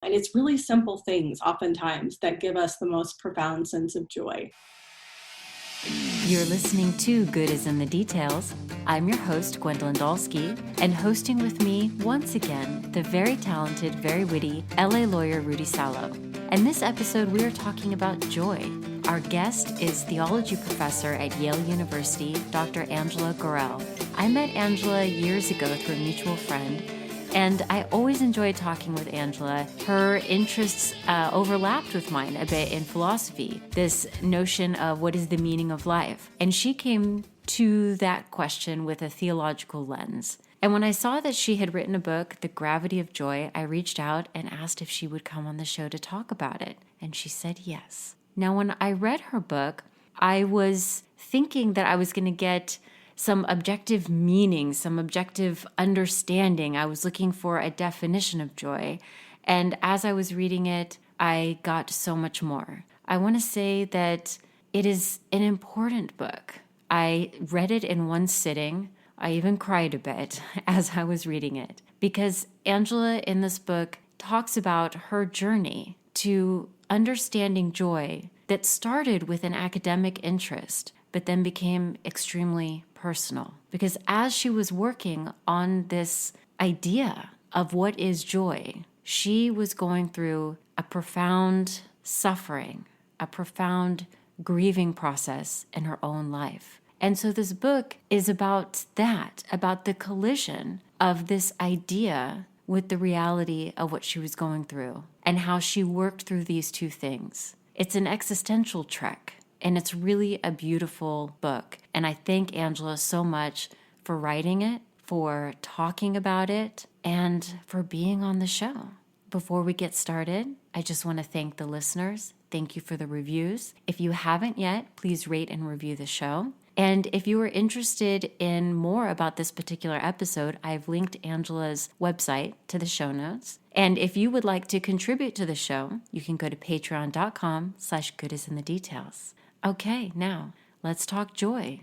And it's really simple things oftentimes that give us the most profound sense of joy. You're listening to Good is in the Details. I'm your host, Gwendolyn Dolske, and hosting with me, once again, the very talented, very witty LA lawyer Rudy Salo. And this episode, we are talking about joy. Our guest is theology professor at Yale University, Dr. Angela Gorrell. I met Angela years ago through a mutual friend, and I always enjoyed talking with Angela. Her interests overlapped with mine a bit in philosophy, this notion of what is the meaning of life. And she came to that question with a theological lens. And when I saw that she had written a book, The Gravity of Joy, I reached out and asked if she would come on the show to talk about it. And she said yes. Now, when I read her book, I was thinking that I was going to get some objective meaning, some objective understanding. I was looking for a definition of joy. And as I was reading it, I got so much more. I want to say that it is an important book. I read it in one sitting. I even cried a bit as I was reading it, because Angela in this book talks about her journey to understanding joy that started with an academic interest, but then became extremely personal. Because as she was working on this idea of what is joy, she was going through a profound suffering, a profound grieving process in her own life. And so this book is about that, about the collision of this idea with the reality of what she was going through and how she worked through these two things. It's an existential trek, and it's really a beautiful book. And I thank Angela so much for writing it, for talking about it, and for being on the show. Before we get started, I just want to thank the listeners. Thank you for the reviews. If you haven't yet, please rate and review the show. And if you are interested in more about this particular episode, I've linked Angela's website to the show notes. And if you would like to contribute to the show, you can go to patreon.com/goodisinthedetails. Okay, now let's talk joy.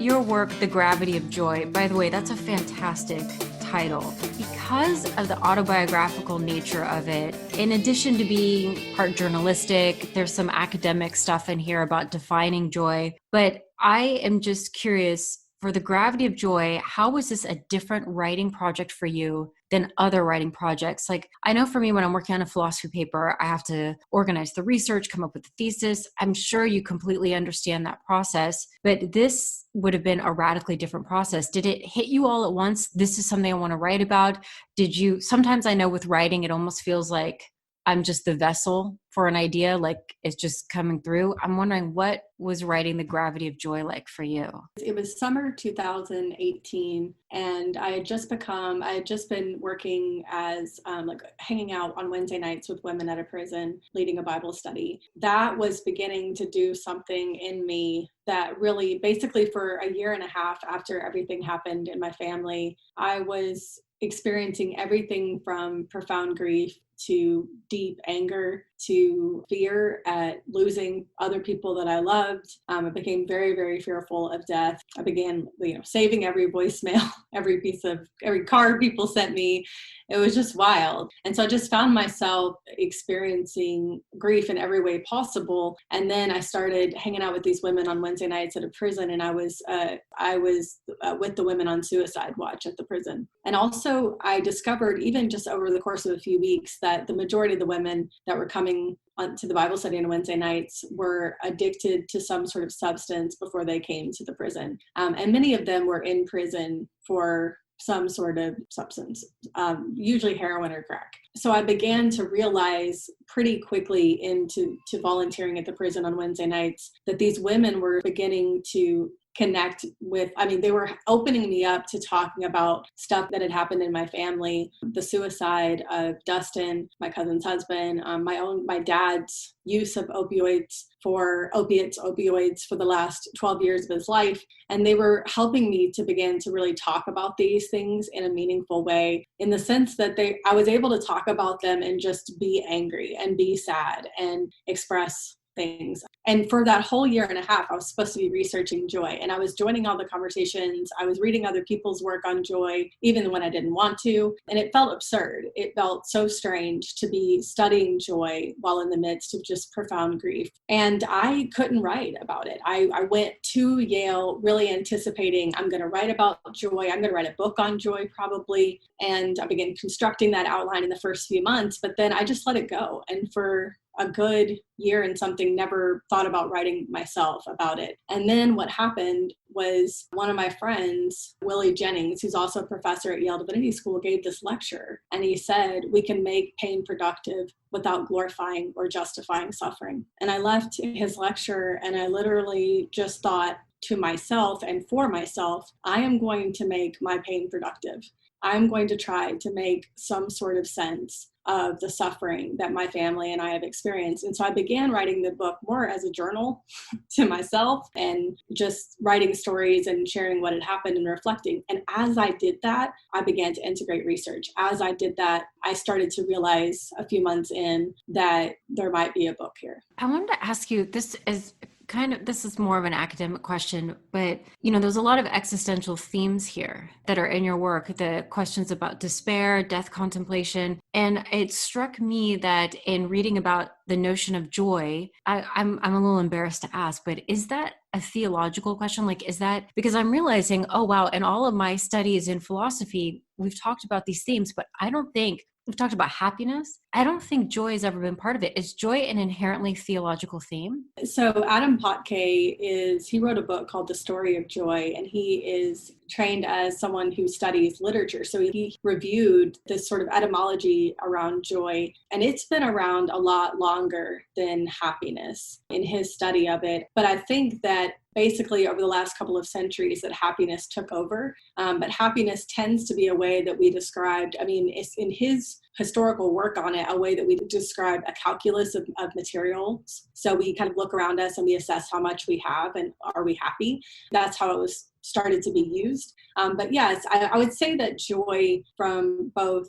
Your work, The Gravity of Joy, by the way, that's a fantastic title. Because of the autobiographical nature of it, in addition to being part journalistic, there's some academic stuff in here about defining joy. But I am just curious, for The Gravity of Joy, how was this a different writing project for you than other writing projects? Like, I know for me, when I'm working on a philosophy paper, I have to organize the research, come up with the thesis. I'm sure you completely understand that process, but this would have been a radically different process. Did it hit you all at once? This is something I want to write about. Sometimes I know with writing, it almost feels like I'm just the vessel for an idea, like it's just coming through. I'm wondering, what was writing The Gravity of Joy like for you? It was summer 2018, and I had just been working as hanging out on Wednesday nights with women at a prison, leading a Bible study. That was beginning to do something in me that really, basically for a year and a half after everything happened in my family, I was experiencing everything from profound grief to deep anger, to fear at losing other people that I loved. I became very, very fearful of death. I began, saving every voicemail, every card people sent me. It was just wild. And so I just found myself experiencing grief in every way possible. And then I started hanging out with these women on Wednesday nights at a prison, and I was with the women on suicide watch at the prison. And also I discovered, even just over the course of a few weeks, that the majority of the women that were coming to the Bible study on Wednesday nights were addicted to some sort of substance before they came to the prison. And many of them were in prison for some sort of substance, usually heroin or crack. So I began to realize pretty quickly into volunteering at the prison on Wednesday nights that these women were beginning to connect with, they were opening me up to talking about stuff that had happened in my family, the suicide of Dustin, my cousin's husband, my dad's use of opioids for the last 12 years of his life. And they were helping me to begin to really talk about these things in a meaningful way, in the sense that I was able to talk about them and just be angry and be sad and express things. And for that whole year and a half, I was supposed to be researching joy. And I was joining all the conversations. I was reading other people's work on joy, even when I didn't want to. And it felt absurd. It felt so strange to be studying joy while in the midst of just profound grief. And I couldn't write about it. I went to Yale really anticipating I'm going to write about joy. I'm going to write a book on joy probably. And I began constructing that outline in the first few months, but then I just let it go. And for a good year and something, never thought about writing myself about it. And then what happened was one of my friends, Willie Jennings, who's also a professor at Yale Divinity School, gave this lecture. And he said, we can make pain productive without glorifying or justifying suffering. And I left his lecture and I literally just thought to myself and for myself, I am going to make my pain productive. I'm going to try to make some sort of sense of the suffering that my family and I have experienced. And so I began writing the book more as a journal to myself and just writing stories and sharing what had happened and reflecting. And as I did that, I began to integrate research. As I did that, I started to realize a few months in that there might be a book here. I wanted to ask you, this is more of an academic question, but there's a lot of existential themes here that are in your work, the questions about despair, death contemplation. And it struck me that in reading about the notion of joy, I'm a little embarrassed to ask, but is that a theological question? Like, is that, because I'm realizing, oh, wow, in all of my studies in philosophy, we've talked about these themes, but I don't think we've talked about happiness. I don't think joy has ever been part of it. Is joy an inherently theological theme? So Adam Potke he wrote a book called The Story of Joy, and he is trained as someone who studies literature. So he reviewed this sort of etymology around joy, and it's been around a lot longer than happiness in his study of it. But I think that basically over the last couple of centuries that happiness took over. But happiness tends to be a way that we described, it's in his historical work on it, a way that we describe a calculus of materials. So we kind of look around us and we assess how much we have and are we happy? That's how it was started to be used. But yes, I would say that joy from both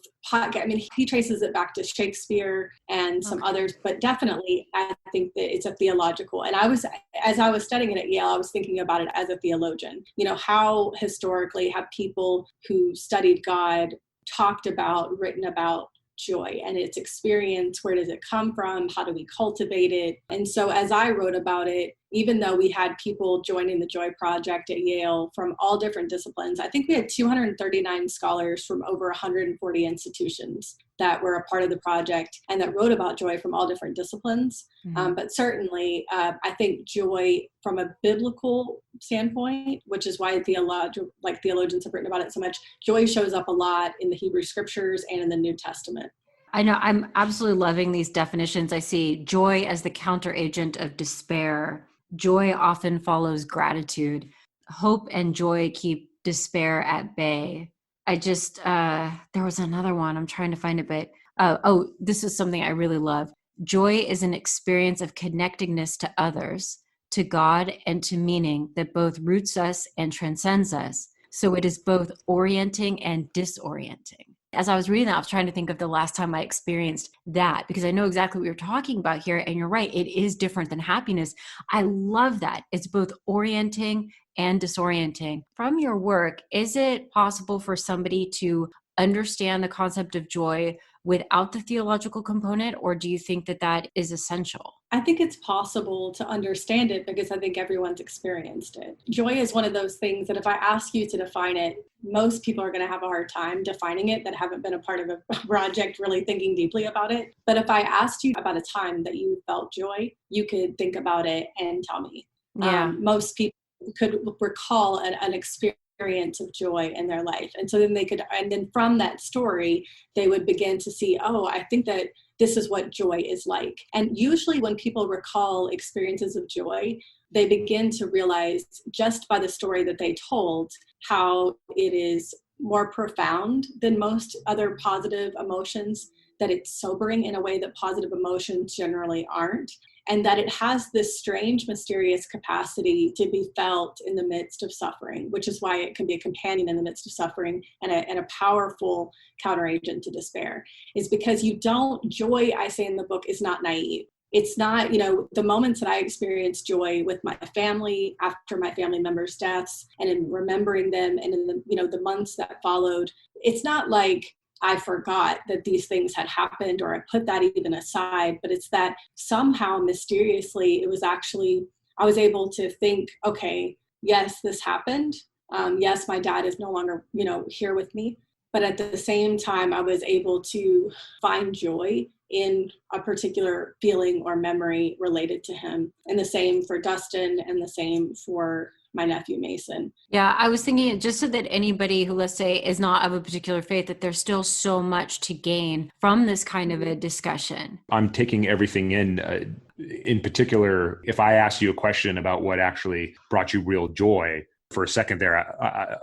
he traces it back to Shakespeare and some others, but definitely I think that it's a theological. And as I was studying it at Yale, I was thinking about it as a theologian. How historically have people who studied God written about joy and its experience? Where does it come from? How do we cultivate it? And so as I wrote about it, even though we had people joining the Joy Project at Yale from all different disciplines, I think we had 239 scholars from over 140 institutions that were a part of the project and that wrote about joy from all different disciplines. Mm-hmm. But certainly, I think joy from a biblical standpoint, which is why theologians have written about it so much, joy shows up a lot in the Hebrew scriptures and in the New Testament. I know, I'm absolutely loving these definitions. I see joy as the counteragent of despair. Joy often follows gratitude. Hope and joy keep despair at bay. There was another one, I'm trying to find it, but this is something I really love. Joy is an experience of connectedness to others, to God, and to meaning that both roots us and transcends us. So it is both orienting and disorienting. As I was reading that, I was trying to think of the last time I experienced that, because I know exactly what you're talking about here. And you're right, it is different than happiness. I love that. It's both orienting and disorienting. From your work, is it possible for somebody to understand the concept of joy without the theological component, or do you think that that is essential? I think it's possible to understand it because I think everyone's experienced it. Joy is one of those things that if I ask you to define it, most people are going to have a hard time defining it that haven't been a part of a project really thinking deeply about it. But if I asked you about a time that you felt joy, you could think about it and tell me. Yeah. Most people could recall an experience of joy in their life. And so then from that story, they would begin to see, I think that this is what joy is like. And usually when people recall experiences of joy, they begin to realize just by the story that they told how it is more profound than most other positive emotions, that it's sobering in a way that positive emotions generally aren't, and that it has this strange, mysterious capacity to be felt in the midst of suffering, which is why it can be a companion in the midst of suffering and a powerful counteragent to despair, is because joy, I say in the book, is not naive. it's not, the moments that I experienced joy with my family after my family members' deaths and in remembering them and in the months that followed, it's not like I forgot that these things had happened or I put that even aside, but it's that somehow mysteriously it was actually, I was able to think, okay, yes, this happened. Yes, my dad is no longer, here with me. But at the same time, I was able to find joy in a particular feeling or memory related to him. And the same for Dustin and the same for my nephew, Mason. Yeah, I was thinking just so that anybody who, let's say, is not of a particular faith, that there's still so much to gain from this kind of a discussion. I'm taking everything in particular, if I ask you a question about what actually brought you real joy, for a second there, I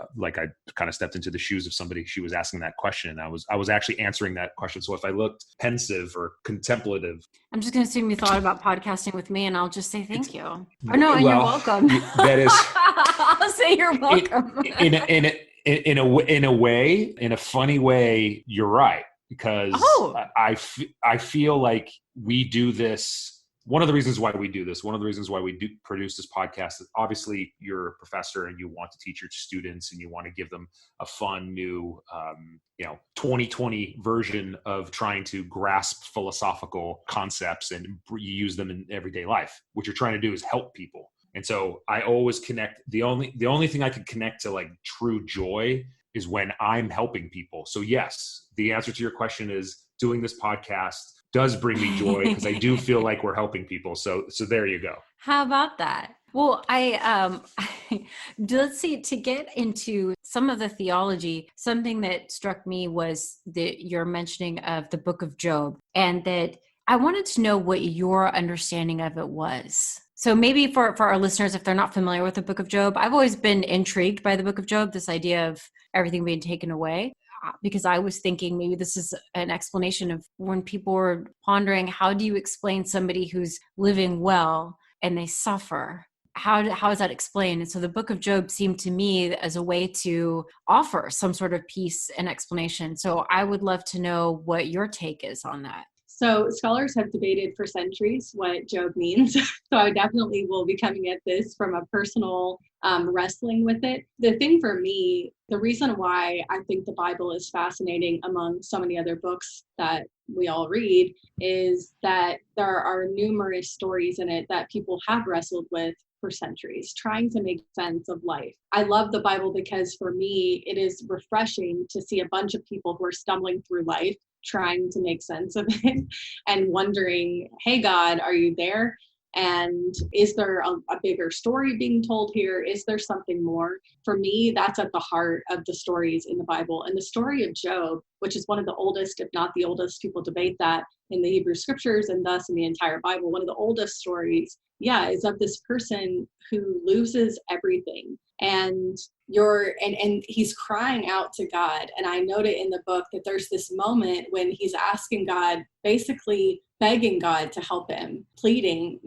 kind of stepped into the shoes of somebody. She was asking that question, and I was actually answering that question. So if I looked pensive or contemplative, I'm just going to assume you thought about podcasting with me, and I'll just say thank you. Or no, and you're welcome. That is, I'll say you're welcome. In a funny way, you're right, because I feel like we do this. One of the reasons why we do this, one of the reasons why we do produce this podcast is obviously you're a professor and you want to teach your students and you want to give them a fun new, 2020 version of trying to grasp philosophical concepts and use them in everyday life. What you're trying to do is help people. And so I always connect, the only thing I can connect to like true joy is when I'm helping people. So yes, the answer to your question is doing this podcast does bring me joy because I do feel like we're helping people. So there you go. How about that? Well, let's see, to get into some of the theology, something that struck me was your mentioning of the book of Job, and that I wanted to know what your understanding of it was. So maybe for our listeners, if they're not familiar with the book of Job, I've always been intrigued by the book of Job, this idea of everything being taken away. Because I was thinking maybe this is an explanation of when people were pondering, how do you explain somebody who's living well and they suffer? How is that explained? And so the book of Job seemed to me as a way to offer some sort of peace and explanation. So I would love to know what your take is on that. So scholars have debated for centuries what Job means. So I definitely will be coming at this from a personal wrestling with it. The thing for me, the reason why I think the Bible is fascinating among so many other books that we all read is that there are numerous stories in it that people have wrestled with for centuries, trying to make sense of life. I love the Bible because for me, it is refreshing to see a bunch of people who are stumbling through life, trying to make sense of it and wondering, hey, God, are you there? And is there a bigger story being told here? Is there something more? For me, that's at the heart of the stories in the Bible. And the story of Job, which is one of the oldest, if not the oldest, people debate that in the Hebrew scriptures and thus in the entire Bible, one of the oldest stories, is of this person who loses everything. And he's crying out to God. And I note it in the book that there's this moment when he's asking God, basically begging God to help him, pleading,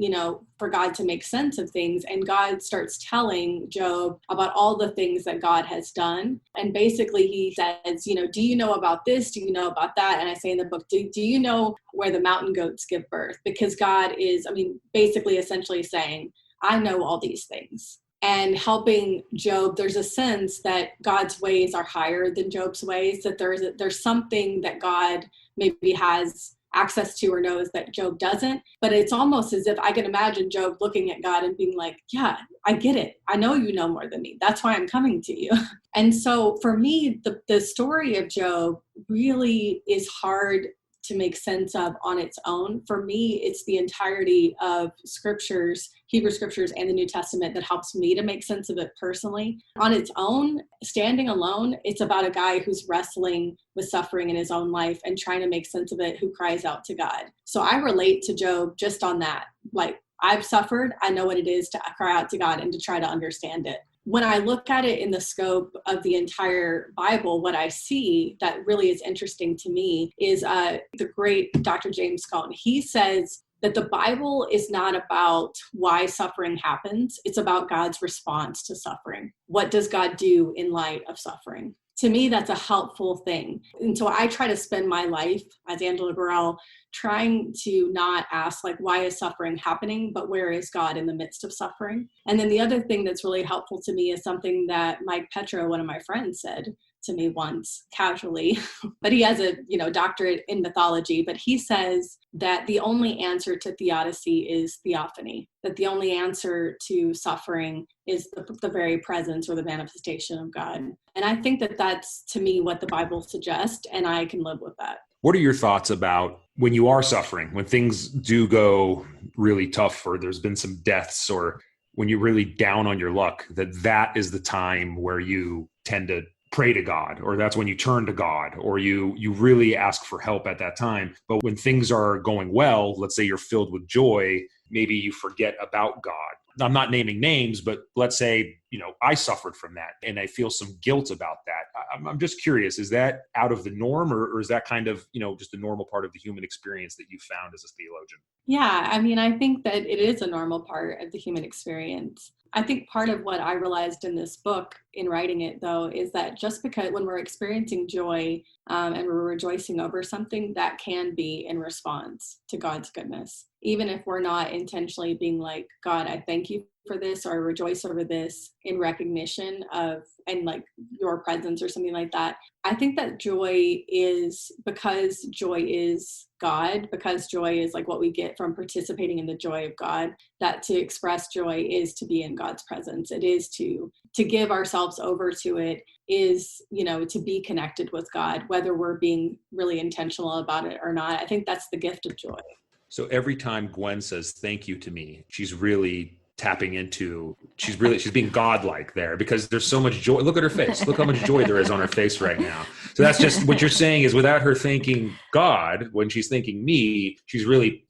for God to make sense of things. And God starts telling Job about all the things that God has done. And basically he says, do you know about this? Do you know about that? And I say in the book, do you know where the mountain goats give birth? Because God is, basically essentially saying, I know all these things. And helping Job, there's a sense that God's ways are higher than Job's ways, that there's something that God maybe has access to or knows that Job doesn't. But it's almost as if I can imagine Job looking at God and being like, yeah, I get it. I know you know more than me. That's why I'm coming to you. And so for me, the story of Job really is hard to make sense of on its own. For me, it's the entirety of scriptures, Hebrew scriptures and the New Testament that helps me to make sense of it personally. On its own, standing alone, it's about a guy who's wrestling with suffering in his own life and trying to make sense of it, who cries out to God. So I relate to Job just on that. Like, I've suffered, I know what it is to cry out to God and to try to understand it. When I look at it in the scope of the entire Bible, what I see that really is interesting to me is the great Dr. James Cone. He says that the Bible is not about why suffering happens. It's about God's response to suffering. What does God do in light of suffering? to me, that's a helpful thing. And so I try to spend my life as Angela Gorrell trying to not ask like, why is suffering happening, but where is God in the midst of suffering? And then the other thing that's really helpful to me is something that Mike Petro, one of my friends, said to me once casually, but he has a doctorate in mythology, but he says that the only answer to theodicy is theophany, that the only answer to suffering is the very presence or the manifestation of God. And I think that that's, to me, what the Bible suggests, and I can live with that. What are your thoughts about when you are suffering, when things do go really tough, or there's been some deaths, or when you're really down on your luck, that is the time where you tend to pray to God, or that's when you turn to God, or you really ask for help at that time. But when things are going well, let's say you're filled with joy, maybe you forget about God. I'm not naming names, but let's say, I suffered from that and I feel some guilt about that. I'm just curious, is that out of the norm, or is that kind of, just a normal part of the human experience that you found as a theologian? Yeah, I mean, I think that it is a normal part of the human experience. I think part of what I realized in this book, in writing it, though, is that just because when we're experiencing joy and we're rejoicing over something, that can be in response to God's goodness. Even if we're not intentionally being like, God, I thank you for this, or I rejoice over this in recognition of, and like your presence or something like that. I think that joy is, because joy is God, because joy is like what we get from participating in the joy of God, that to express joy is to be in God's presence. It is to give ourselves over to it, is, to be connected with God, whether we're being really intentional about it or not. I think that's the gift of joy. So every time Gwen says thank you to me, she's really tapping into, she's being godlike there, because there's so much joy. Look at her face. Look how much joy there is on her face right now. So that's just what you're saying, is without her thanking God, when she's thanking me, she's really,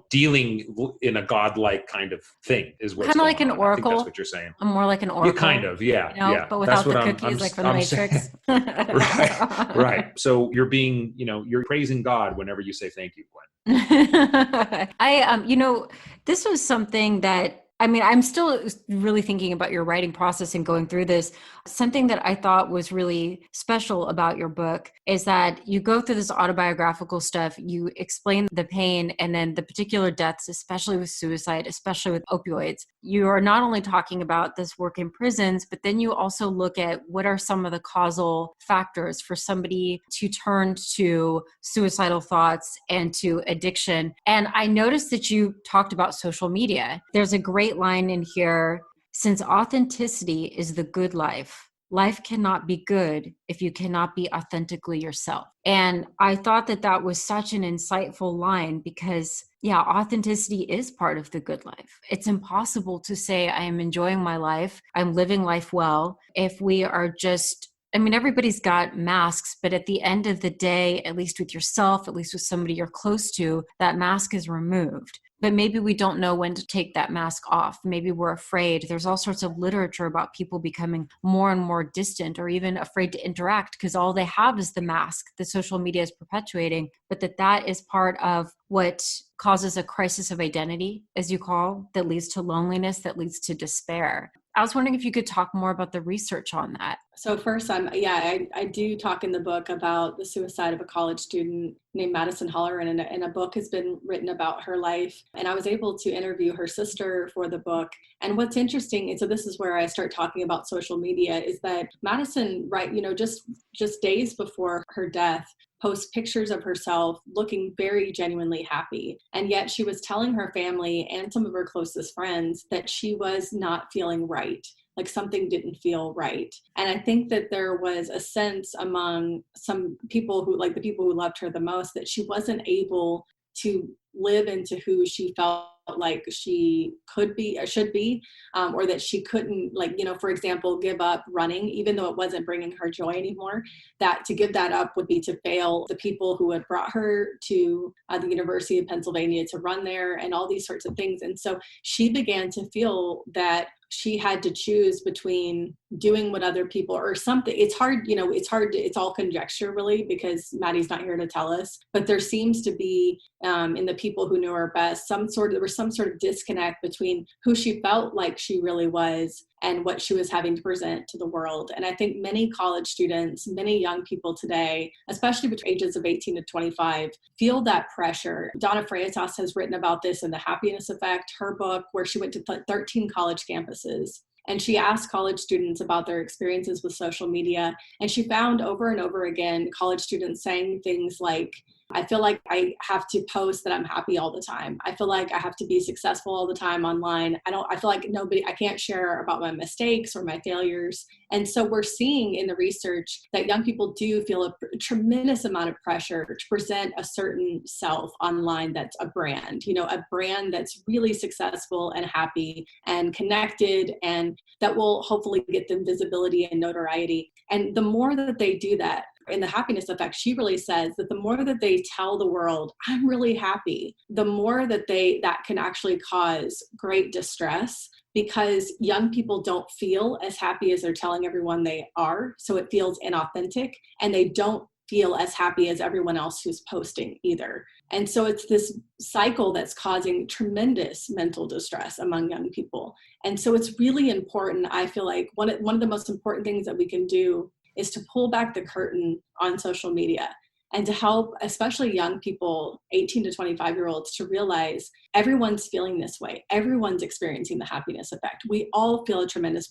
dealing in a godlike kind of thing, is what's kind of like an on. oracle. I think that's what you're saying. I'm more like an oracle. Yeah, kind of. Yeah. Yeah. But without the cookies, like from the Matrix. Right. So you're being, you're praising God whenever you say thank you, Gwen. This was something that, I'm still really thinking about your writing process and going through this. Something that I thought was really special about your book is that you go through this autobiographical stuff, you explain the pain and then the particular deaths, especially with suicide, especially with opioids. You are not only talking about this work in prisons, but then you also look at what are some of the causal factors for somebody to turn to suicidal thoughts and to addiction. And I noticed that you talked about social media. There's a great line in here: since authenticity is the good life, life cannot be good if you cannot be authentically yourself. And I thought that was such an insightful line, because authenticity is part of the good life. It's impossible to say I am enjoying my life, I'm living life well, if we are just, everybody's got masks, but at the end of the day, at least with yourself, at least with somebody you're close to, that mask is removed. But maybe we don't know when to take that mask off. Maybe we're afraid. There's all sorts of literature about people becoming more and more distant, or even afraid to interact because all they have is the mask that social media is perpetuating, but that is part of what causes a crisis of identity, as you call, that leads to loneliness, that leads to despair. I was wondering if you could talk more about the research on that. So first, I do talk in the book about the suicide of a college student named Madison Holler, and a book has been written about her life. And I was able to interview her sister for the book. And what's interesting, and so this is where I start talking about social media, is that Madison, just days before her death, posts pictures of herself looking very genuinely happy. And yet she was telling her family and some of her closest friends that she was not feeling right. Like something didn't feel right. And I think that there was a sense among some people who, like the people who loved her the most, that she wasn't able to live into who she felt like she could be or should be, or that she couldn't, for example, give up running, even though it wasn't bringing her joy anymore. That to give that up would be to fail the people who had brought her to the University of Pennsylvania to run there, and all these sorts of things. And so she began to feel that she had to choose between doing what other people or something. It's hard, it's all conjecture really, because Maddie's not here to tell us, but there seems to be in the people who knew her best, there was some sort of disconnect between who she felt like she really was and what she was having to present to the world. And I think many college students, many young people today, especially between ages of 18 to 25, feel that pressure. Donna Freitas has written about this in The Happiness Effect, her book, where she went to 13 college campuses. And she asked college students about their experiences with social media. And she found over and over again, college students saying things like, I feel like I have to post that I'm happy all the time. I feel like I have to be successful all the time online. I feel like I can't share about my mistakes or my failures. And so we're seeing in the research that young people do feel a tremendous amount of pressure to present a certain self online that's a brand, a brand that's really successful and happy and connected, and that will hopefully get them visibility and notoriety. And the more that they do that, in The Happiness Effect, she really says that the more that they tell the world, I'm really happy, the more that can actually cause great distress, because young people don't feel as happy as they're telling everyone they are. So it feels inauthentic, and they don't feel as happy as everyone else who's posting either. And so it's this cycle that's causing tremendous mental distress among young people. And so it's really important. I feel like one of the most important things that we can do is to pull back the curtain on social media and to help, especially young people, 18 to 25-year-olds, to realize everyone's feeling this way. Everyone's experiencing the happiness effect. We all feel a tremendous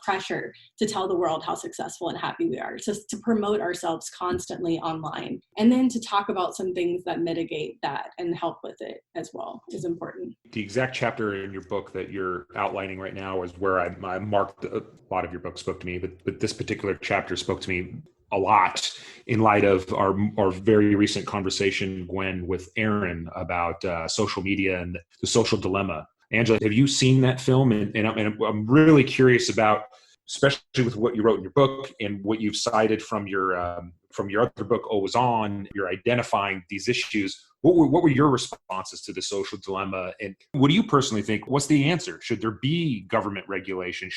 pressure to tell the world how successful and happy we are, just to promote ourselves constantly online, and then to talk about some things that mitigate that and help with it as well is important. The exact chapter in your book that you're outlining right now is where I marked. A lot of your book spoke to me, but this particular chapter spoke to me a lot in light of our very recent conversation, Gwen, with Aaron about social media and the social dilemma. Angela, have you seen that film? And I'm really curious about, especially with what you wrote in your book and what you've cited from your other book, Always On. You're identifying these issues. What were your responses to the social dilemma? And what do you personally think? What's the answer? Should there be government regulation?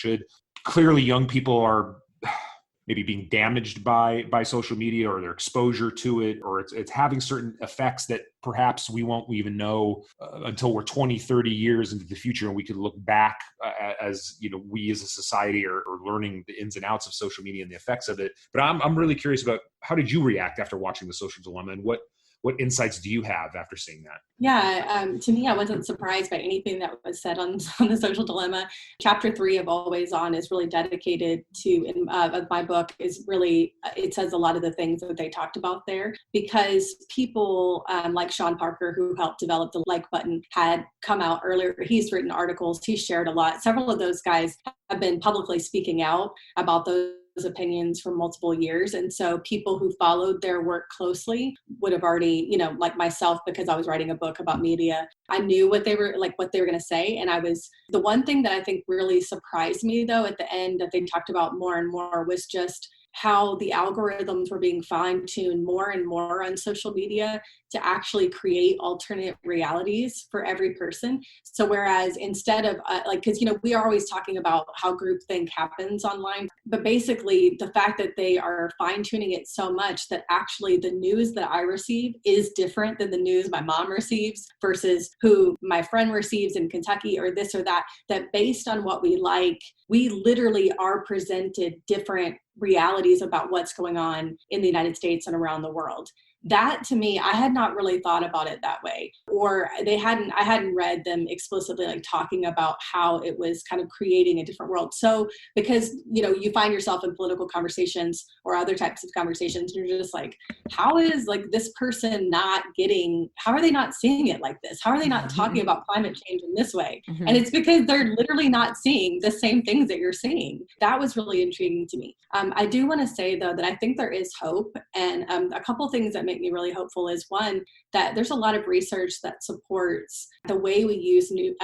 Clearly young people are maybe being damaged by social media or their exposure to it, or it's having certain effects that perhaps we won't even know until we're 20, 30 years into the future, and we could look back as, we as a society are learning the ins and outs of social media and the effects of it. But I'm really curious about, how did you react after watching The Social Dilemma, and what insights do you have after seeing that? Yeah, to me, I wasn't surprised by anything that was said on The Social Dilemma. Chapter 3 of Always On is really dedicated to, of my book, is really, it says a lot of the things that they talked about there, because people like Sean Parker, who helped develop the like button, had come out earlier. He's written articles, he's shared a lot. Several of those guys have been publicly speaking out about those opinions for multiple years. And so people who followed their work closely would have already, like myself, because I was writing a book about media, I knew what they were going to say. And the one thing that I think really surprised me though, at the end, that they talked about more and more, was just how the algorithms were being fine-tuned more and more on social media to actually create alternate realities for every person. So whereas instead of because we are always talking about how groupthink happens online, but basically the fact that they are fine-tuning it so much that actually the news that I receive is different than the news my mom receives versus who my friend receives in Kentucky or this or that, that based on what we like, we literally are presented different realities about what's going on in the United States and around the world. That, to me, I had not really thought about it that way, or I hadn't read them explicitly talking about how it was kind of creating a different world. So because, you find yourself in political conversations or other types of conversations, and you're just like, how is this person how are they not seeing it like this? How are they not talking about climate change in this way? Mm-hmm. And it's because they're literally not seeing the same things that you're seeing. That was really intriguing to me. I do want to say though, that I think there is hope, and a couple things that make me really hopeful is, one, that there's a lot of research that supports the way we use new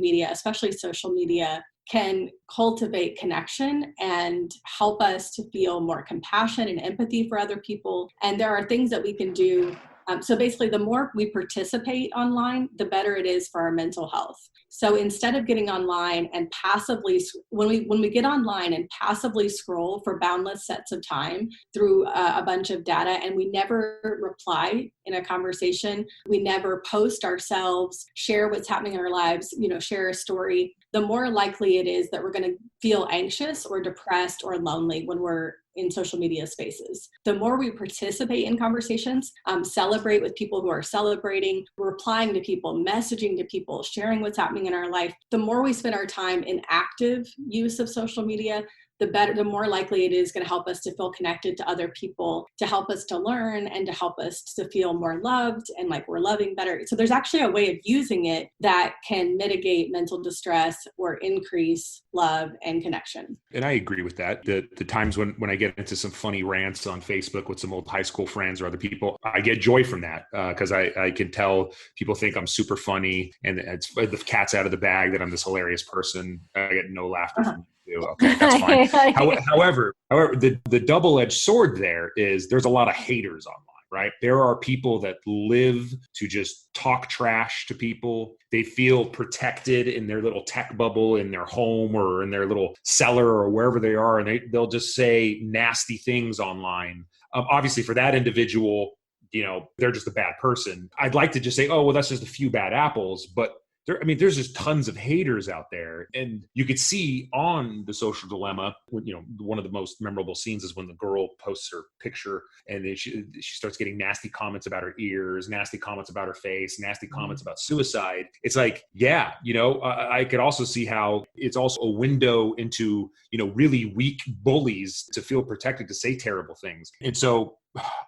media, especially social media, can cultivate connection and help us to feel more compassion and empathy for other people. And there are things that we can do So basically, the more we participate online, the better it is for our mental health. So instead of getting online and passively, when we get online and passively scroll for boundless sets of time through a bunch of data, and we never reply in a conversation, we never post ourselves, share what's happening in our lives, share a story, the more likely it is that we're going to feel anxious or depressed or lonely when we're in social media spaces. The more we participate in conversations, celebrate with people who are celebrating, replying to people, messaging to people, sharing what's happening in our life, the more we spend our time in active use of social media, the more likely it is going to help us to feel connected to other people, to help us to learn and to help us to feel more loved and like we're loving better. So there's actually a way of using it that can mitigate mental distress or increase love and connection. And I agree with that. The times when I get into some funny rants on Facebook with some old high school friends or other people, I get joy from that because I can tell people think I'm super funny and it's the cat's out of the bag that I'm this hilarious person. I get no laughter from you. Okay, that's fine. However, the double-edged sword there is there's a lot of haters online, right? There are people that live to just talk trash to people. They feel protected in their little tech bubble in their home or in their little cellar or wherever they are, and they'll just say nasty things online. Obviously, for that individual, they're just a bad person. I'd like to just say, oh, well, that's just a few bad apples, but there's just tons of haters out there. And you could see on The Social Dilemma, one of the most memorable scenes is when the girl posts her picture and then she starts getting nasty comments about her ears, nasty comments about her face, nasty comments about suicide. It's like, I could also see how it's also a window into, really weak bullies to feel protected to say terrible things. And so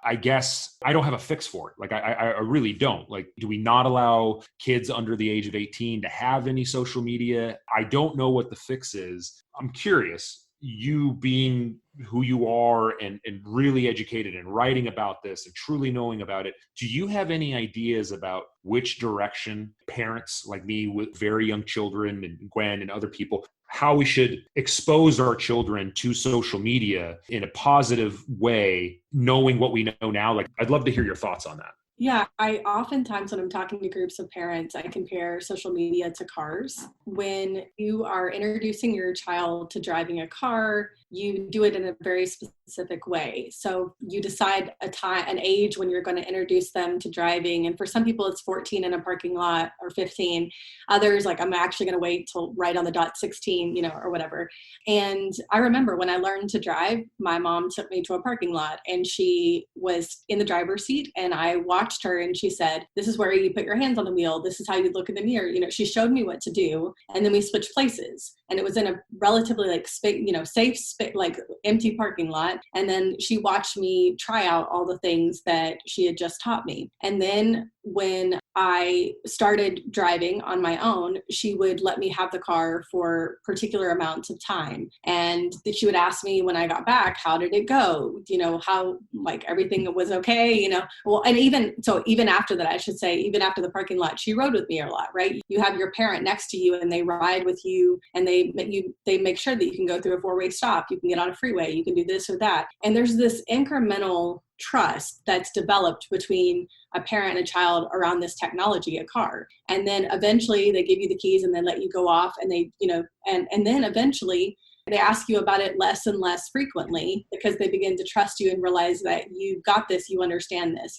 I guess I don't have a fix for it. Like, I really don't. Like, do we not allow kids under the age of 18 to have any social media? I don't know what the fix is. I'm curious, you being who you are and really educated and writing about this and truly knowing about it, do you have any ideas about which direction parents like me with very young children and Gwen and other people, how we should expose our children to social media in a positive way, knowing what we know now? Like, I'd love to hear your thoughts on that. Yeah, I oftentimes when I'm talking to groups of parents, I compare social media to cars. When you are introducing your child to driving a car, you do it in a very specific way. So you decide an age when you're going to introduce them to driving. And for some people, it's 14 in a parking lot or 15. Others, like, I'm actually going to wait till right on the dot 16, or whatever. And I remember when I learned to drive, my mom took me to a parking lot and she was in the driver's seat and I watched her and she said, this is where you put your hands on the wheel. This is how you look in the mirror. She showed me what to do. And then we switched places. And it was in a relatively safe, empty parking lot. And then she watched me try out all the things that she had just taught me. And then when I started driving on my own, she would let me have the car for particular amounts of time. And she would ask me when I got back, how did it go? How, everything was okay, Well, and even after that, I should say, even after the parking lot, she rode with me a lot, right? You have your parent next to you and they ride with you and they make sure that you can go through a 4-way stop. You can get on a freeway. You can do this or that. And there's this incremental trust that's developed between a parent and a child around this technology, a car. And then eventually they give you the keys and then let you go off and they, and then eventually they ask you about it less and less frequently because they begin to trust you and realize that you've got this, you understand this,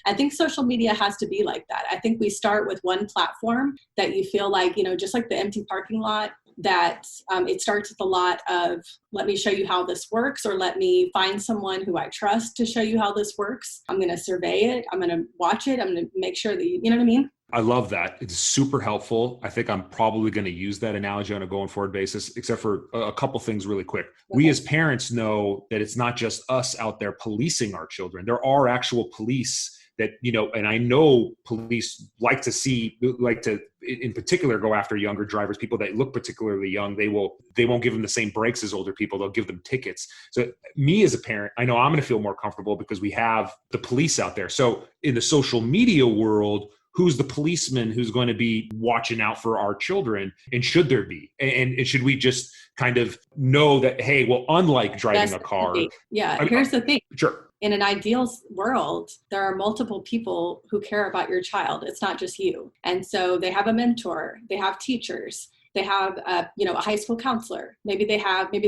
I think social media has to be like that. I think we start with one platform that you feel like, just like the empty parking lot, that it starts with a lot of, let me show you how this works, or let me find someone who I trust to show you how this works. I'm going to survey it. I'm going to watch it. I'm going to make sure that you know what I mean? I love that. It's super helpful. I think I'm probably going to use that analogy on a going forward basis, except for a couple things really quick. Okay. We as parents know that it's not just us out there policing our children. There are actual police that, and I know police like to, in particular, go after younger drivers, people that look particularly young. They won't give them the same breaks as older people. They'll give them tickets. So me as a parent, I know I'm going to feel more comfortable because we have the police out there. So in the social media world, who's the policeman who's going to be watching out for our children? And should there be? And should we just kind of know that, hey, well, unlike driving a car. Yeah, here's the thing. Sure. in an ideal world, there are multiple people who care about your child. It's not just you. And so they have a mentor, they have teachers, they have a high school counselor. Maybe they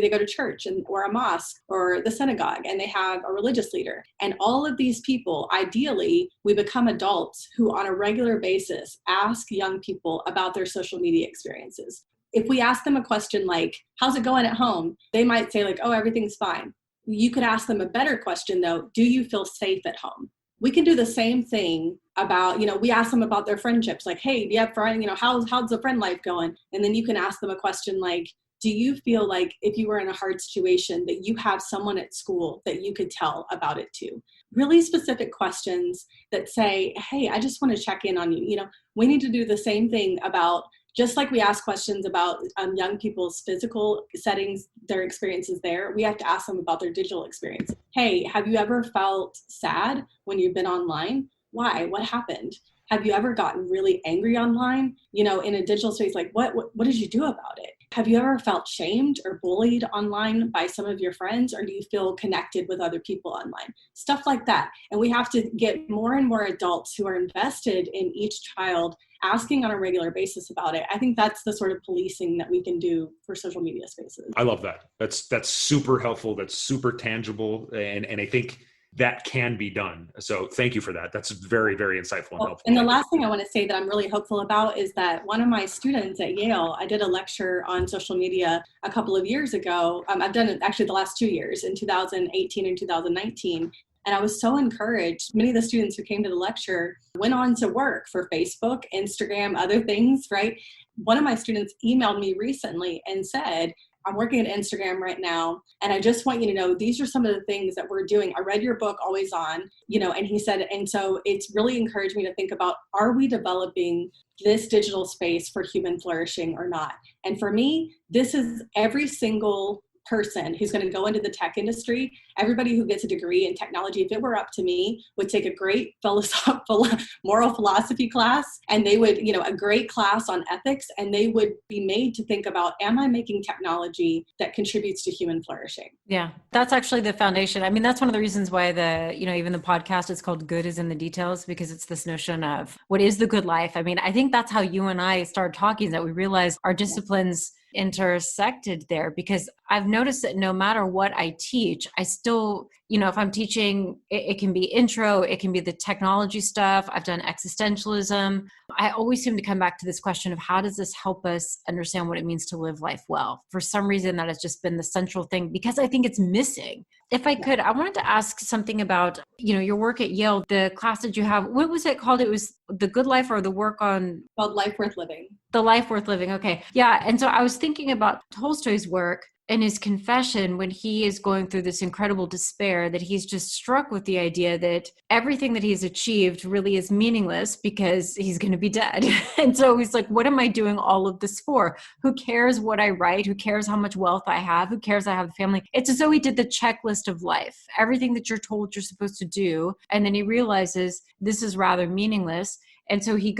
go to church or a mosque or the synagogue, and they have a religious leader. And all of these people, ideally, we become adults who on a regular basis ask young people about their social media experiences. If we ask them a question like, how's it going at home? They might say like, oh, everything's fine. You could ask them a better question though. Do you feel safe at home? We can do the same thing about, we ask them about their friendships. Like, hey, do you have friends? How's the friend life going? And then you can ask them a question like, do you feel like if you were in a hard situation that you have someone at school that you could tell about it to? Really specific questions that say, hey, I just want to check in on you. We need to do the same thing about, just like we ask questions about young people's physical settings, their experiences there, we have to ask them about their digital experience. Hey, have you ever felt sad when you've been online? Why? What happened? Have you ever gotten really angry online? In a digital space, like what did you do about it? Have you ever felt shamed or bullied online by some of your friends, or do you feel connected with other people online? Stuff like that. And we have to get more and more adults who are invested in each child asking on a regular basis about it. I think that's the sort of policing that we can do for social media spaces. I love that. That's super helpful. That's super tangible. And I think that can be done. So thank you for that. That's very, very insightful and helpful. And the last thing I want to say that I'm really hopeful about is that one of my students at Yale, I did a lecture on social media a couple of years ago. I've done it actually the last 2 years, in 2018 and 2019. And I was so encouraged. Many of the students who came to the lecture went on to work for Facebook, Instagram, other things, right? One of my students emailed me recently and said, I'm working at Instagram right now, and I just want you to know, these are some of the things that we're doing. I read your book, Always On, and he said, and so it's really encouraged me to think about, are we developing this digital space for human flourishing or not? And for me, this is every single person who's going to go into the tech industry. Everybody who gets a degree in technology, if it were up to me, would take a great philosophical, moral philosophy class, and they would, a great class on ethics, and they would be made to think about, am I making technology that contributes to human flourishing? Yeah, that's actually the foundation. I mean, that's one of the reasons why even the podcast is called Good is in the Details, because it's this notion of what is the good life. I mean, I think that's how you and I started talking, that we realized our disciplines intersected there, because I've noticed that no matter what I teach, I still, if I'm teaching, it can be intro, it can be the technology stuff. I've done existentialism. I always seem to come back to this question of how does this help us understand what it means to live life well? For some reason, that has just been the central thing, because I think it's missing. If I could, I wanted to ask something about, your work at Yale, the class that you have. What was it called? It was The Good Life, or the work on? Called Life Worth Living. The Life Worth Living. Okay. Yeah. And so I was thinking about Tolstoy's work and his confession when he is going through this incredible despair, that he's just struck with the idea that everything that he's achieved really is meaningless because he's going to be dead. And so he's like, what am I doing all of this for? Who cares what I write? Who cares how much wealth I have? Who cares I have a family? It's as though he did the checklist of life, everything that you're told you're supposed to do. And then he realizes this is rather meaningless. And so he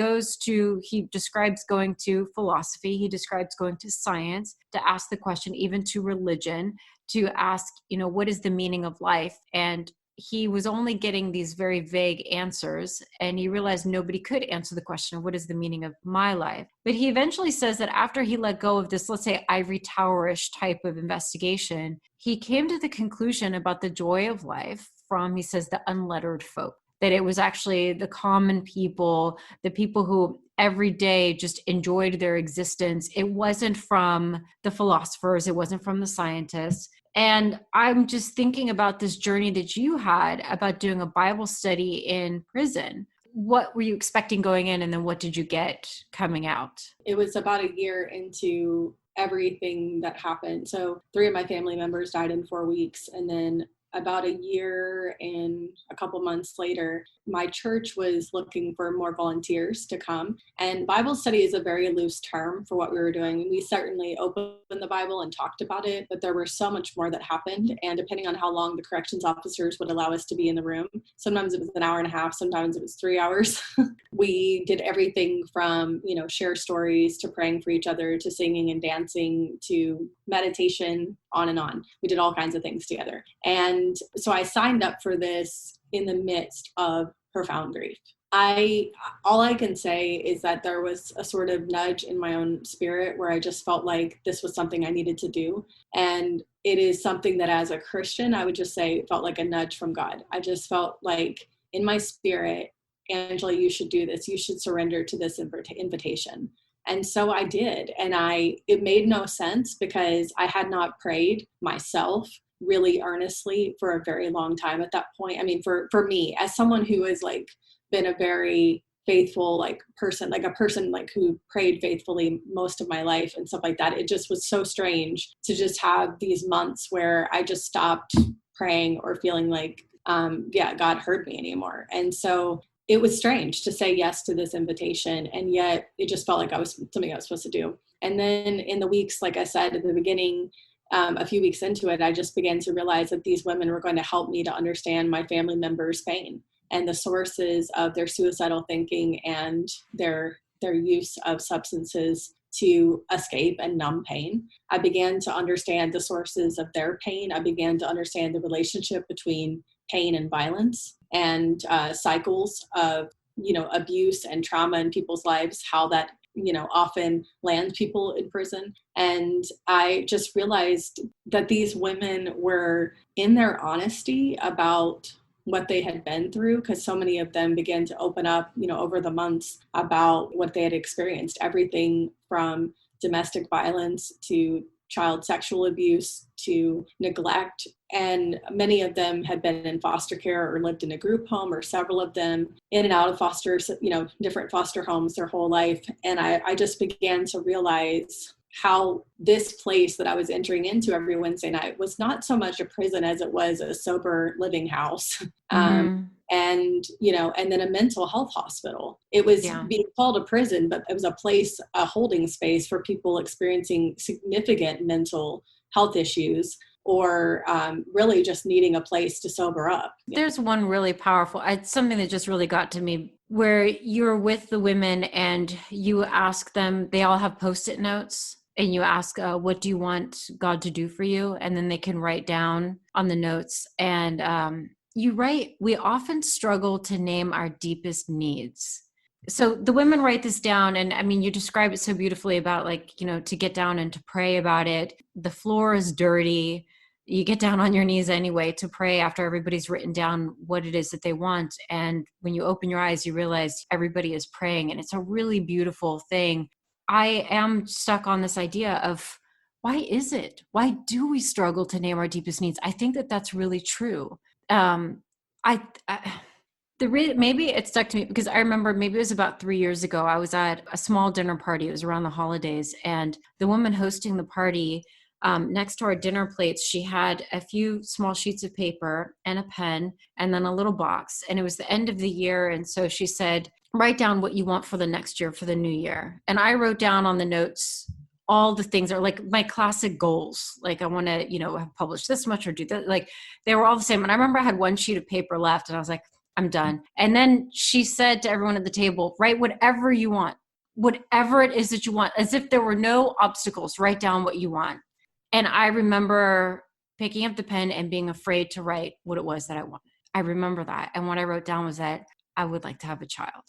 describes going to philosophy, he describes going to science to ask the question, even to religion, to ask, what is the meaning of life? And he was only getting these very vague answers, and he realized nobody could answer the question of what is the meaning of my life. But he eventually says that after he let go of this, let's say, ivory tower-ish type of investigation, he came to the conclusion about the joy of life from, he says, the unlettered folk. That it was actually the common people, the people who every day just enjoyed their existence. It wasn't from the philosophers. It wasn't from the scientists. And I'm just thinking about this journey that you had about doing a Bible study in prison. What were you expecting going in, and then what did you get coming out? It was about a year into everything that happened. So 3 of my family members died in 4 weeks, and then about a year and a couple months later, my church was looking for more volunteers to come. And Bible study is a very loose term for what we were doing. We certainly opened the Bible and talked about it, but there was so much more that happened. And depending on how long the corrections officers would allow us to be in the room, sometimes it was an hour and a half, sometimes it was 3 hours. We did everything from, share stories to praying for each other, to singing and dancing, to meditation, on and on. We did all kinds of things together. And so I signed up for this in the midst of profound grief. All I can say is that there was a sort of nudge in my own spirit where I just felt like this was something I needed to do. And it is something that as a Christian, I would just say felt like a nudge from God. I just felt like in my spirit, Angela, you should do this. You should surrender to this invitation. And so I did. And it made no sense because I had not prayed myself really earnestly for a very long time at that point. I mean, for me, as someone who is like, been a very faithful person, like a person like who prayed faithfully most of my life and stuff like that. It just was so strange to just have these months where I just stopped praying or feeling like, God heard me anymore. And so it was strange to say yes to this invitation. And yet it just felt like I was something I was supposed to do. And then in the weeks, like I said at the beginning, a few weeks into it, I just began to realize that these women were going to help me to understand my family members' pain and the sources of their suicidal thinking and their use of substances to escape and numb pain. I began to understand the sources of their pain. I began to understand the relationship between pain and violence and cycles of, abuse and trauma in people's lives, how that, often lands people in prison. And I just realized that these women were in their honesty about what they had been through, because so many of them began to open up, over the months about what they had experienced, everything from domestic violence to child sexual abuse to neglect. And many of them had been in foster care or lived in a group home, or several of them in and out of foster, different foster homes their whole life. And I just began to realize how this place that I was entering into every Wednesday night was not so much a prison as it was a sober living house. And then a mental health hospital. It was being called a prison, but it was a place, a holding space for people experiencing significant mental health issues or really just needing a place to sober up. There's one really powerful, something that just really got to me, where you're with the women and you ask them, they all have Post-it notes. And you ask, what do you want God to do for you? And then they can write down on the notes. And you write, we often struggle to name our deepest needs. So the women write this down. And I mean, you describe it so beautifully about to get down and to pray about it. The floor is dirty. You get down on your knees anyway to pray after everybody's written down what it is that they want. And when you open your eyes, you realize everybody is praying. And it's a really beautiful thing. I am stuck on this idea of why is it? Why do we struggle to name our deepest needs? I think that that's really true. Maybe it stuck to me because I remember maybe it was about 3 years ago. I was at a small dinner party. It was around the holidays, and the woman hosting the party, next to our dinner plates, she had a few small sheets of paper and a pen and then a little box. And it was the end of the year. And so she said, write down what you want for the next year, for the new year. And I wrote down on the notes all the things are like my classic goals. Like I want to, have published this much or do that. Like they were all the same. And I remember I had one sheet of paper left and I was like, I'm done. And then she said to everyone at the table, write whatever you want, whatever it is that you want, as if there were no obstacles, write down what you want. And I remember picking up the pen and being afraid to write what it was that I wanted. I remember that. And what I wrote down was that I would like to have a child.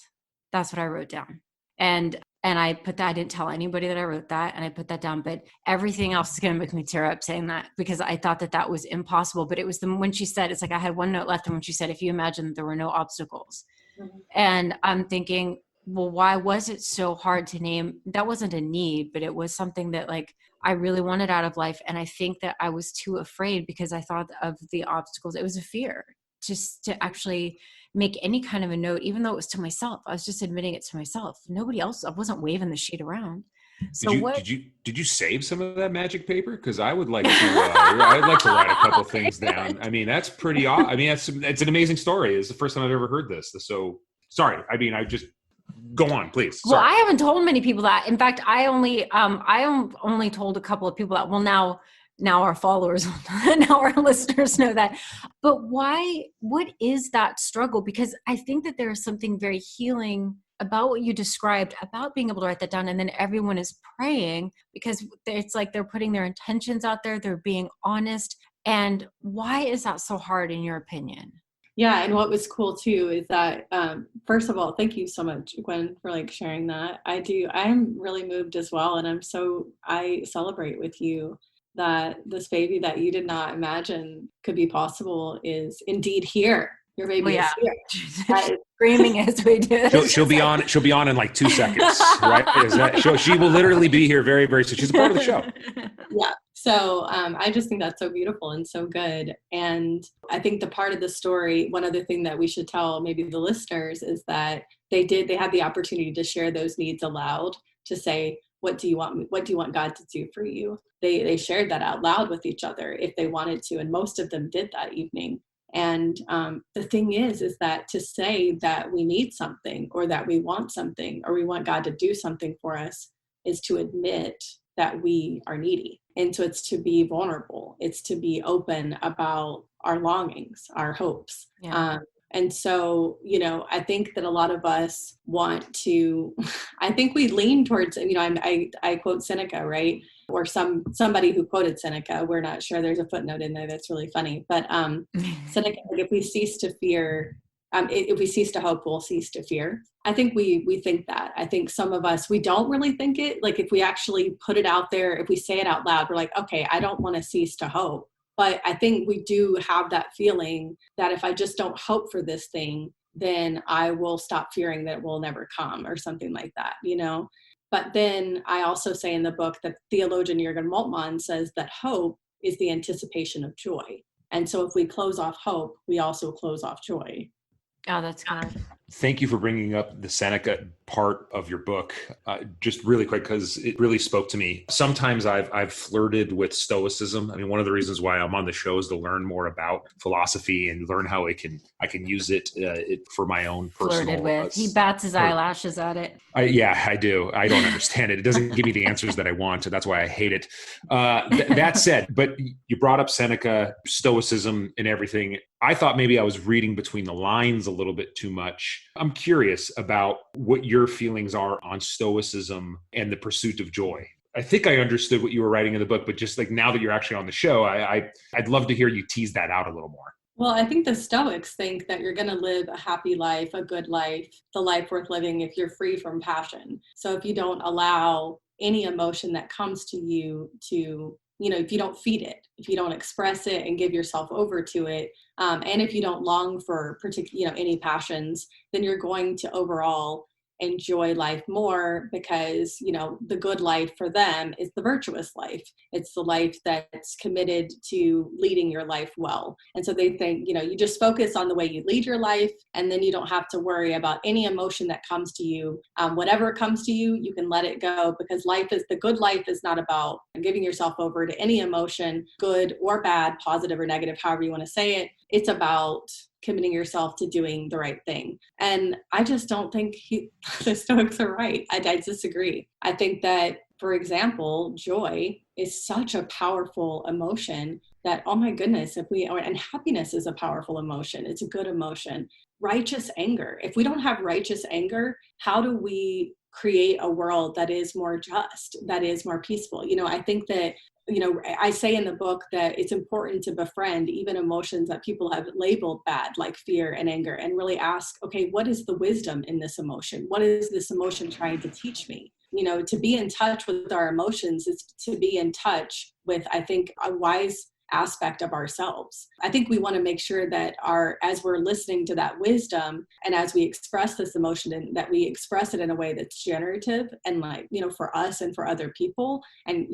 That's what I wrote down. And I put that, I didn't tell anybody that I wrote that, and I put that down, but everything else is going to make me tear up saying that because I thought that was impossible. But it was when she said, it's like I had one note left, and when she said, if you imagine there were no obstacles. Mm-hmm. And I'm thinking, well, why was it so hard to name? That wasn't a need, but it was something that I really wanted out of life. And I think that I was too afraid because I thought of the obstacles. It was a fear just to actually make any kind of a note, even though it was to myself. I was just admitting it to myself. Nobody else, I wasn't waving the sheet around. So did you save some of that magic paper? Because I would like to I'd like to write a couple things down. I mean, that's pretty awesome. I mean, it's an amazing story. It's the first time I've ever heard this. So sorry. I mean, go on, please. Sorry. Well, I haven't told many people that. In fact, I only told a couple of people that. Well, now our followers, now our listeners know that. But what is that struggle? Because I think that there is something very healing about what you described, about being able to write that down. And then everyone is praying because it's like they're putting their intentions out there. They're being honest. And why is that so hard in your opinion? Yeah. And what was cool too is that, first of all, thank you so much, Gwen, for like sharing that. I'm really moved as well. And I celebrate with you that this baby that you did not imagine could be possible is indeed here. Your baby is here. Screaming as we do. She'll be on. She'll be on in like 2 seconds, right? She will literally be here very, very soon. She's a part of the show. Yeah. So I just think that's so beautiful and so good. And I think the part of the story, one other thing that we should tell maybe the listeners is that they had the opportunity to share those needs aloud, to say, what do you want God to do for you? They shared that out loud with each other if they wanted to. And most of them did that evening. And the thing is that to say that we need something or that we want something or we want God to do something for us is to admit that we are needy. And so it's to be vulnerable. It's to be open about our longings, our hopes. Yeah. And so, I think that a lot of us I think we lean towards, I quote Seneca, right? Or somebody who quoted Seneca. We're not sure. There's a footnote in there that's really funny. But Seneca, if we cease to fear, if we cease to hope, we'll cease to fear. I think we think that. I think some of us, we don't really think it. Like if we actually put it out there, if we say it out loud, we're like, okay, I don't want to cease to hope. But I think we do have that feeling that if I just don't hope for this thing, then I will stop fearing that it will never come or something like that, But then I also say in the book that theologian Jürgen Moltmann says that hope is the anticipation of joy. And so if we close off hope, we also close off joy. Oh, that's good. Thank you for bringing up the Seneca part of your book, just really quick, because it really spoke to me. Sometimes I've flirted with Stoicism. I mean, one of the reasons why I'm on the show is to learn more about philosophy and learn how I can use it for my own personal. Flirted with. He bats his eyelashes at it. Yeah, I do. I don't understand it. It doesn't give me the answers that I want, and that's why I hate it. That said, but you brought up Seneca, Stoicism, and everything. I thought maybe I was reading between the lines a little bit too much. I'm curious about what your feelings are on Stoicism and the pursuit of joy. I think I understood what you were writing in the book, but just like now that you're actually on the show, I'd love to hear you tease that out a little more. Well, I think the Stoics think that you're going to live a happy life, a good life, the life worth living if you're free from passion. So if you don't allow any emotion that comes to you to, if you don't feed it, if you don't express it and give yourself over to it, and if you don't long for any passions, then you're going to overall enjoy life more because, the good life for them is the virtuous life. It's the life that's committed to leading your life well. And so they think, you just focus on the way you lead your life, and then you don't have to worry about any emotion that comes to you. Whatever comes to you, you can let it go, because the good life is not about giving yourself over to any emotion, good or bad, positive or negative, however you want to say it. It's about committing yourself to doing the right thing. And I just don't think the Stoics are right. I disagree. I think that, for example, joy is such a powerful emotion that, oh my goodness, and happiness is a powerful emotion. It's a good emotion. Righteous anger. If we don't have righteous anger, how do we create a world that is more just, that is more peaceful? I think that I say in the book that it's important to befriend even emotions that people have labeled bad, like fear and anger, and really ask, okay, what is the wisdom in this emotion? What is this emotion trying to teach me? To be in touch with our emotions is to be in touch with, I think, a wise aspect of ourselves. I think we want to make sure that as we're listening to that wisdom and as we express this emotion, and that we express it in a way that's generative and for us and for other people, and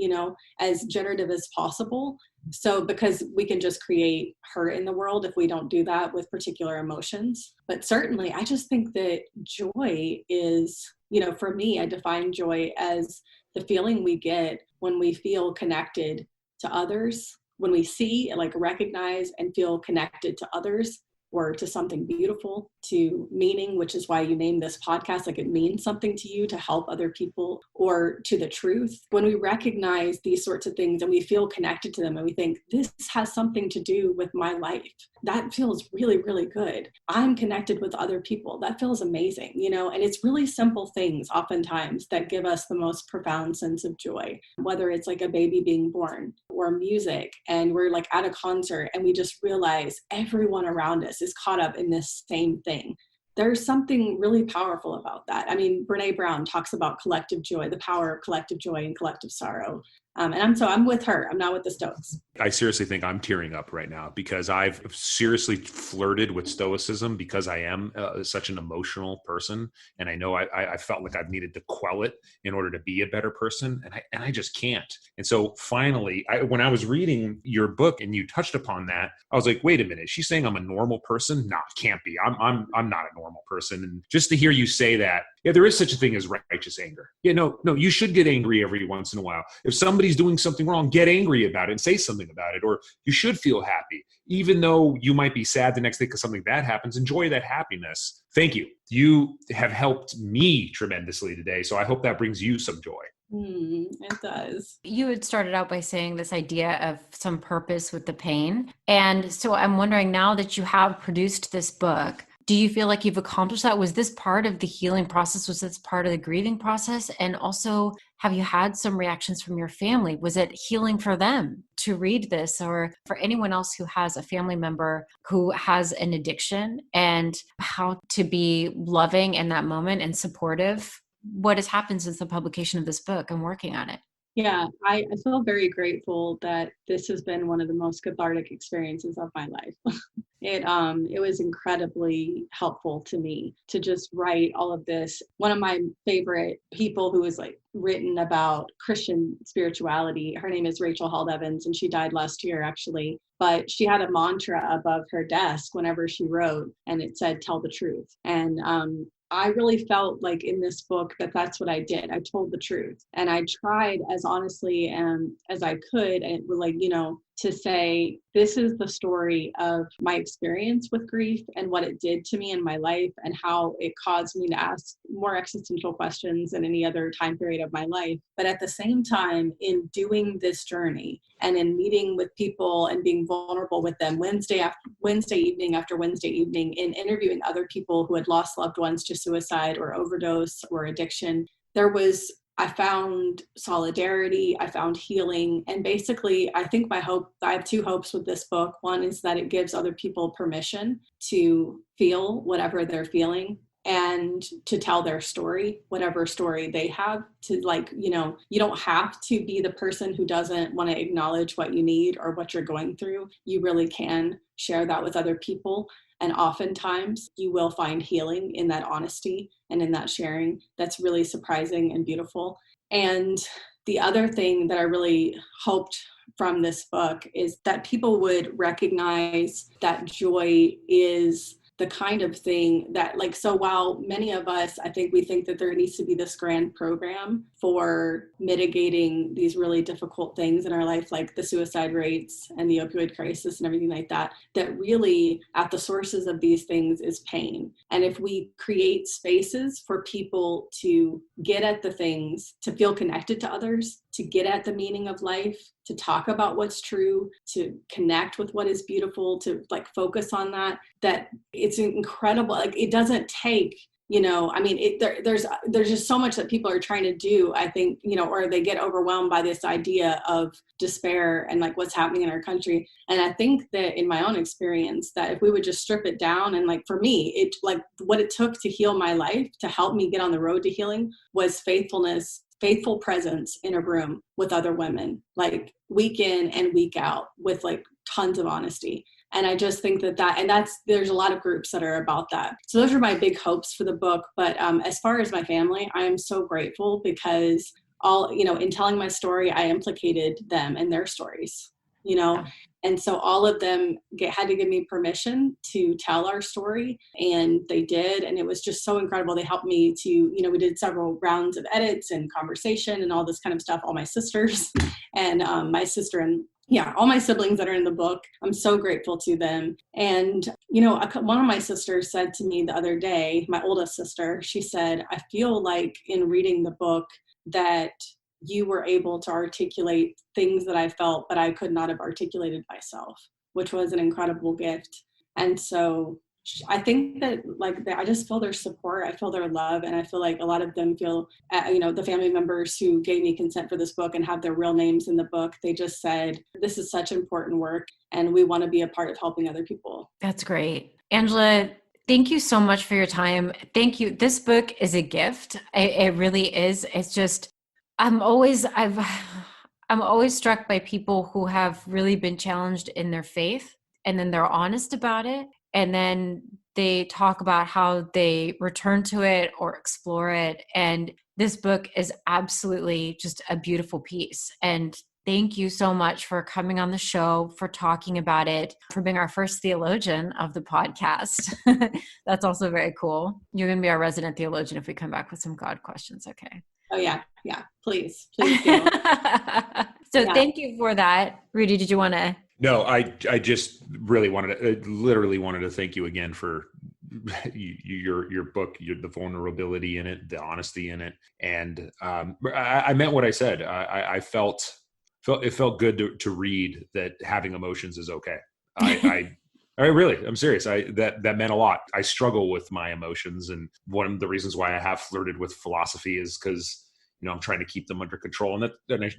as generative as possible. So because we can just create hurt in the world if we don't do that with particular emotions. But certainly I just think that joy is, for me, I define joy as the feeling we get when we feel connected to others, when we see, recognize and feel connected to others, or to something beautiful, to meaning, which is why you named this podcast, like it means something to you to help other people, or to the truth. When we recognize these sorts of things and we feel connected to them and we think this has something to do with my life, that feels really, really good. I'm connected with other people. That feels amazing, and it's really simple things oftentimes that give us the most profound sense of joy, whether it's like a baby being born or music, and we're like at a concert and we just realize everyone around us is caught up in this same thing. There's something really powerful about that. I mean, Brene Brown talks about collective joy, the power of collective joy and collective sorrow. And I'm with her. I'm not with the Stoics. I seriously think I'm tearing up right now because I've seriously flirted with Stoicism because I am such an emotional person. And I know I felt like I've needed to quell it in order to be a better person. And I just can't. And so finally, when I was reading your book and you touched upon that, I was like, wait a minute, she's saying I'm a normal person? No, it can't be. I'm not a normal person. And just to hear you say that, yeah, there is such a thing as righteous anger. Yeah, no, you should get angry every once in a while. If somebody's doing something wrong, get angry about it and say something about it. Or you should feel happy. Even though you might be sad the next day because something bad happens, enjoy that happiness. Thank you. You have helped me tremendously today. So I hope that brings you some joy. It does. You had started out by saying this idea of some purpose with the pain. And so I'm wondering, now that you have produced this book, do you feel like you've accomplished that? Was this part of the healing process? Was this part of the grieving process? And also, have you had some reactions from your family? Was it healing for them to read this, or for anyone else who has a family member who has an addiction, and how to be loving in that moment and supportive? What has happened since the publication of this book and working on it? Yeah, I feel very grateful that this has been one of the most cathartic experiences of my life. It was incredibly helpful to me to just write all of this. One of my favorite people who has like written about Christian spirituality, her name is Rachel Held Evans, and she died last year actually. But she had a mantra above her desk whenever she wrote, and it said, "Tell the truth." And I really felt like in this book that's what I did. I told the truth, and I tried as honestly as I could, and like, to say, this is the story of my experience with grief and what it did to me in my life and how it caused me to ask more existential questions than any other time period of my life. But at the same time, in doing this journey and in meeting with people and being vulnerable with them Wednesday evening after Wednesday evening, in interviewing other people who had lost loved ones to suicide or overdose or addiction, I found solidarity, I found healing. And basically, I think I have two hopes with this book. One is that it gives other people permission to feel whatever they're feeling and to tell their story, whatever story they have, to you don't have to be the person who doesn't want to acknowledge what you need or what you're going through. You really can share that with other people. And oftentimes you will find healing in that honesty and in that sharing. That's really surprising and beautiful. And the other thing that I really hoped from this book is that people would recognize that joy is the kind of thing that, like, so while many of us, I think we think that there needs to be this grand program for mitigating these really difficult things in our life, like the suicide rates and the opioid crisis and everything like that, that really at the sources of these things is pain. And if we create spaces for people to get at the things, to feel connected to others, to get at the meaning of life, to talk about what's true, to connect with what is beautiful, to like focus on that it's incredible. Like, it doesn't take, there's just so much that people are trying to do, I think, or they get overwhelmed by this idea of despair and like what's happening in our country. And I think that in my own experience, that if we would just strip it down, and like for me, it like what it took to heal my life, to help me get on the road to healing, was faithful presence in a room with other women, like week in and week out, with like tons of honesty. And I just think there's a lot of groups that are about that. So those are my big hopes for the book. But as far as my family, I am so grateful because in telling my story, I implicated them and their stories, And so all of them had to give me permission to tell our story, and they did. And it was just so incredible. They helped me to, we did several rounds of edits and conversation and all this kind of stuff, all my sisters and my sister and all my siblings that are in the book, I'm so grateful to them. And, one of my sisters said to me the other day, my oldest sister, she said, I feel like in reading the book that you were able to articulate things that I felt, but I could not have articulated myself, which was an incredible gift. And so I think that I just feel their support. I feel their love. And I feel like a lot of them feel, the family members who gave me consent for this book and have their real names in the book, they just said, this is such important work and we want to be a part of helping other people. That's great. Angela, thank you so much for your time. Thank you. This book is a gift. It really is. It's just, I'm always struck by people who have really been challenged in their faith, and then they're honest about it. And then they talk about how they return to it or explore it. And this book is absolutely just a beautiful piece. And thank you so much for coming on the show, for talking about it, for being our first theologian of the podcast. That's also very cool. You're going to be our resident theologian if we come back with some God questions. Okay. Oh, yeah. Yeah. Please do. Thank you for that. Rudy, did you want to? No, I just really literally wanted to thank you again for your book, the vulnerability in it, the honesty in it. And I meant what I said. I felt it felt good to read that having emotions is okay. I'm serious. That meant a lot. I struggle with my emotions. And one of the reasons why I have flirted with philosophy is because I'm trying to keep them under control, and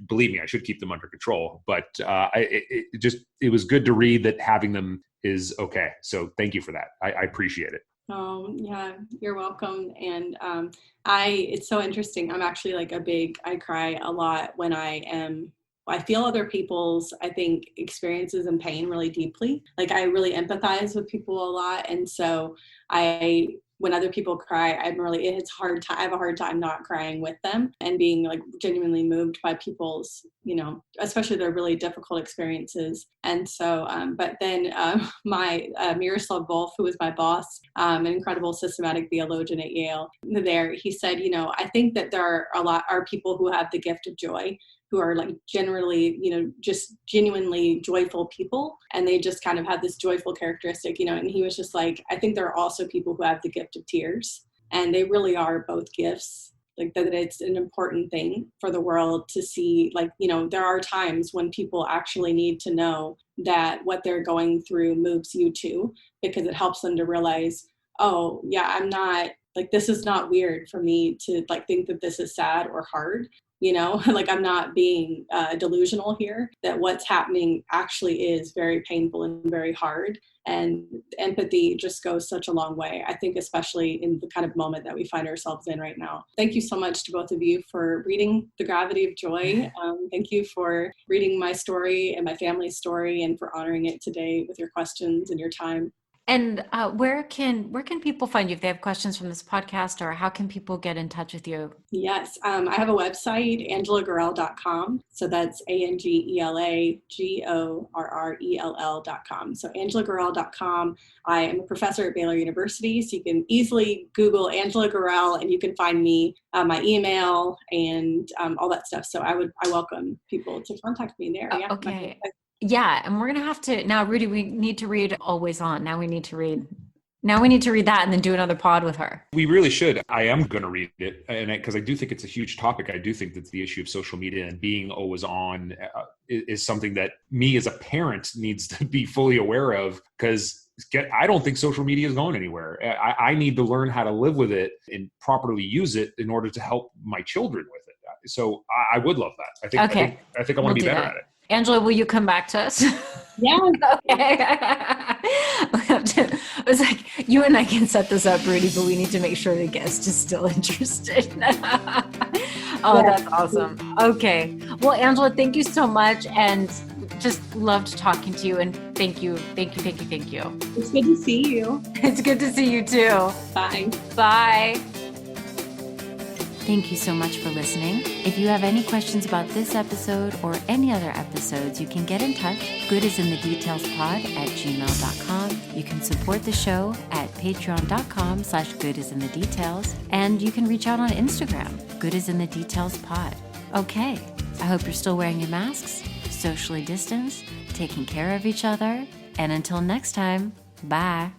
believe me, I should keep them under control. But it was good to read that having them is okay. So thank you for that. I appreciate it. Oh yeah, you're welcome. And it's so interesting. I'm actually I cry a lot when I feel other people's, I think, experiences and pain really deeply. I really empathize with people a lot, and so when other people cry, I have a hard time not crying with them and being genuinely moved by people's, especially their really difficult experiences. And so, but then my Miroslav Volf, who was my boss, an incredible systematic theologian at Yale, he said, I think that there are people who have the gift of joy, who are generally, just genuinely joyful people. And they just kind of have this joyful characteristic, and he was just I think there are also people who have the gift of tears, and they really are both gifts. That it's an important thing for the world to see, there are times when people actually need to know that what they're going through moves you too, because it helps them to realize, oh yeah, I'm not, this is not weird for me to think that this is sad or hard. I'm not being delusional here, that what's happening actually is very painful and very hard. And empathy just goes such a long way, I think, especially in the kind of moment that we find ourselves in right now. Thank you so much to both of you for reading The Gravity of Joy. Thank you for reading my story and my family's story, and for honoring it today with your questions and your time. And where can people find you if they have questions from this podcast, or how can people get in touch with you? Yes, I have a website, angelagorrell.com. So that's ANGELAGORRELL.com. So angelagorrell.com. I am a professor at Yale University, so you can easily Google Angela Gorrell and you can find me, my email, and all that stuff. So I welcome people to contact me there. Yeah. Okay. Yeah. And we're going to have to, now, Rudy, we need to read Always On. Now we need to read that and then do another pod with her. We really should. I am going to read it, and because I do think it's a huge topic. I do think that the issue of social media and being always on is something that me as a parent needs to be fully aware of, because I don't think social media is going anywhere. I need to learn how to live with it and properly use it in order to help my children with it. So I would love that. I think I want to be better at it. Angela, will you come back to us? Yeah. Okay. I was like, you and I can set this up, Rudy, but we need to make sure the guest is still interested. That's awesome. Okay. Well, Angela, thank you so much. And just loved talking to you. And thank you. It's good to see you. It's good to see you too. Bye. Bye. Thank you so much for listening. If you have any questions about this episode or any other episodes, you can get in touch. goodisinthedetailspod@gmail.com. You can support the show at patreon.com/goodisinthedetails. And you can reach out on Instagram, goodisinthedetailspod. Okay, I hope you're still wearing your masks. socially distance, taking care of each other, and until next time, bye.